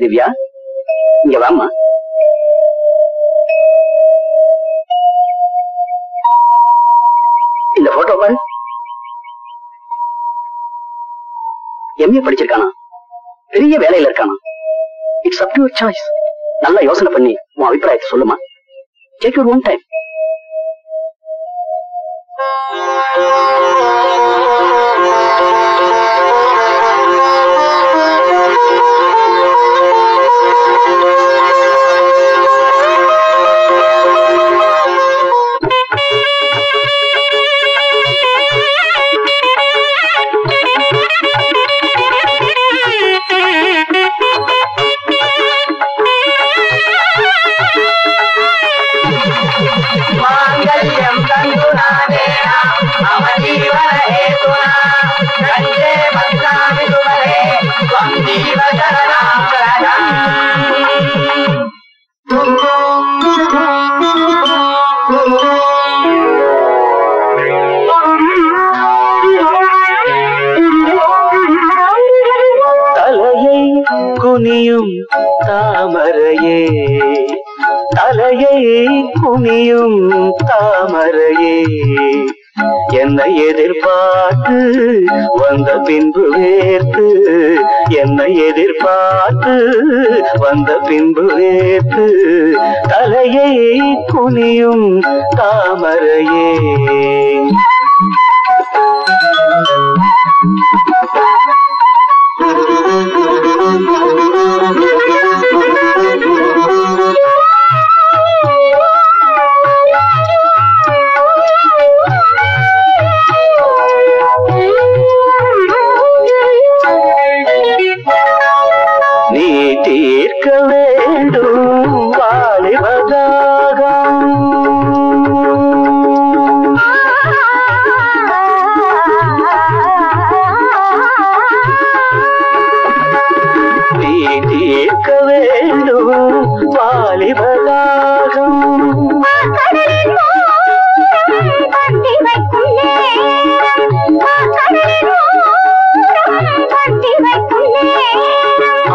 திவ்யா, இங்க வாமா. இந்த போட்டோ பாரு. எம்ஏ படிச்சிருக்கானா, பெரிய வேலையில இருக்கானா. It's up to your choice. நல்லா யோசனை பண்ணி உன் அபிப்பிராயத்தை சொல்லுமா. Take your own time. குனியும் தாமரையே, தலையை குனியும் தாமரையே, என்னை எதிர்பார்த்து வந்த பின்பு வேர்த்து, என்னை எதிர்பார்த்து வந்த பின்பு வேர்த்து, தலையை குனியும் தாமரையே. நீ தீர்க்க வேண்டும் வாலிபதாகம், நீ தீர்க்க வேண்டும் வாலிபதாகம்.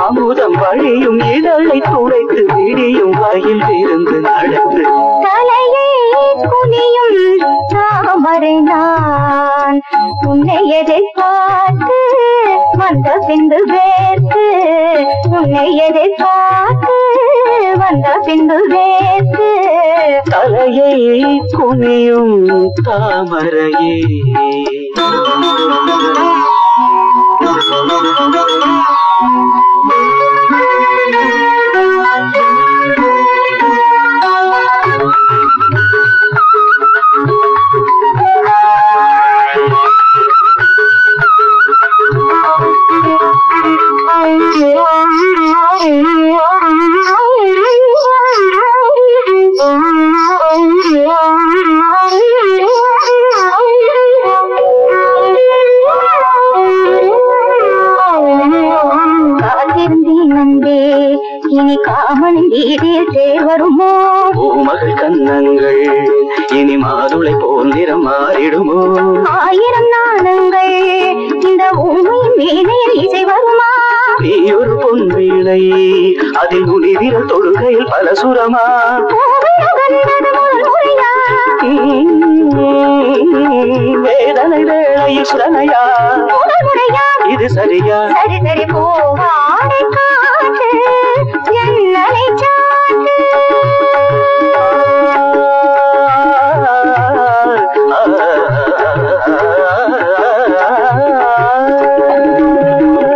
அமுதம் வழியும் இதழை துடைத்து விடியும் வயல் இருந்து நடந்து, தலையை குனியும் தாமரை நான் உன்னை எதிர்பார்த்து வந்த பின்பு வேர்த்து, உன்னை எதிர்பார்த்து வந்த பின்பு வேர்த்து, தலையை குனியும் தாமரையே. இனி காமன் வீதில் தேவருமோ, பூமகள் கன்னங்கள் இனி மாதுளை போல் நிறம் மாறிடுமோ. ஆயிரம் நாணங்கள் இந்த ஊமையின் வீணையில் இசை வருமா. நீ ஒரு பொன் வீணை, அதில் நுனி விரல் தொழுகையில் பல சுரமா. வேதனை வேளையில் சுரணையா, இது சரியா. சரி சரி போவாடை காற்று ஜன்னலை சாத்து,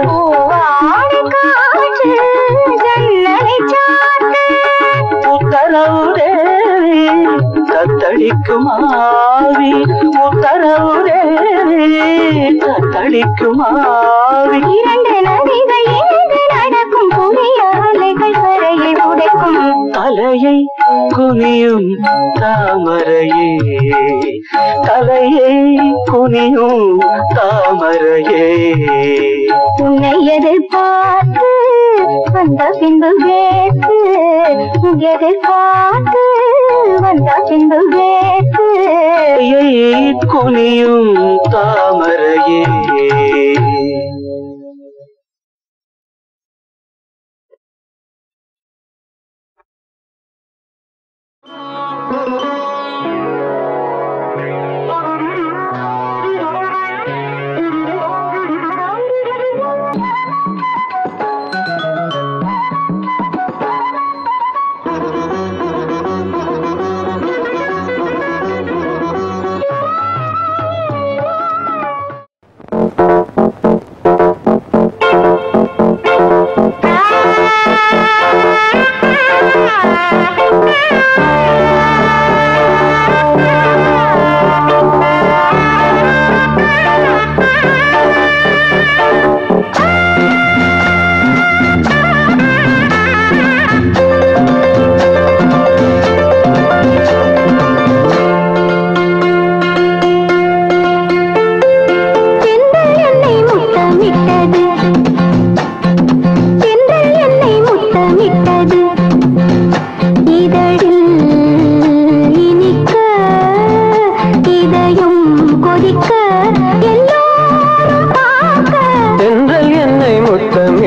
போவாடை காற்று ஜன்னலை சாத்து. உத்தரவு தேவி தத்தளிக்கும் ஆவி, உத்தரவு தேவி தத்தளிக்கும் ஆவி. இரண்டு நதிகள் இணைந்து நடக்கும் புதிய அலைகள் கரையை உடைக்கும். தலையை குனியும் தாமரையே, தலையை குனியும் தாமரையே. உன்னை எதிர்பார்த்து வந்த பின்பு வேர்த்து, எதிர்பார்த்து வந்த பின்பு வேர்த்து, குனியும் தாமரையே.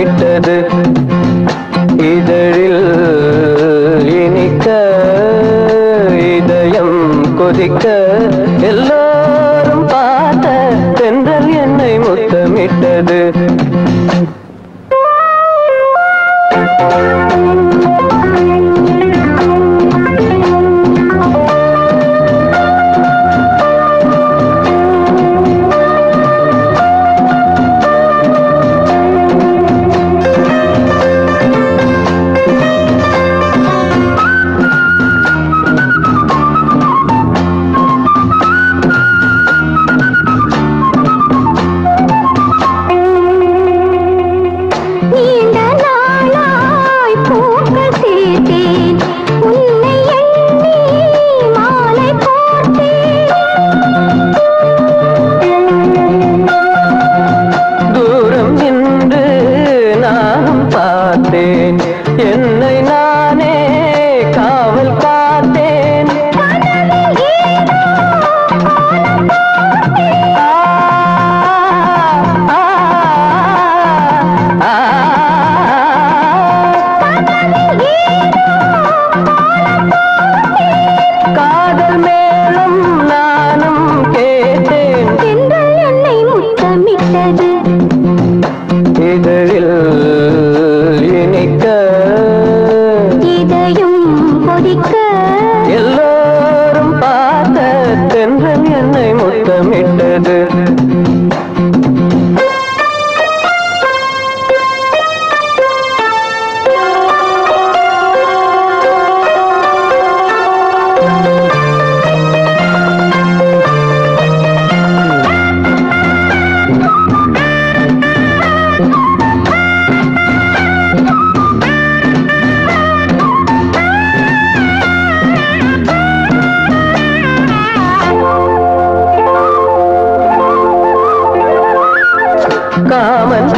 முத்தமிட்டது இதழில் இனிக்க இதயம் கொதிக்க எல்லாரும் பார்த்த தென்றல் என்னை முத்தமிட்டது என்னை நானே காவல் காத்தேன் காதல் மேலும் நானும் கேட்டேன் என்னை முத்தமிட்டது இதழில் இதயம் கொதிக்க எல்லோரும் பார்த்த தென்றல் என்னை முத்தமிட்டது காமன்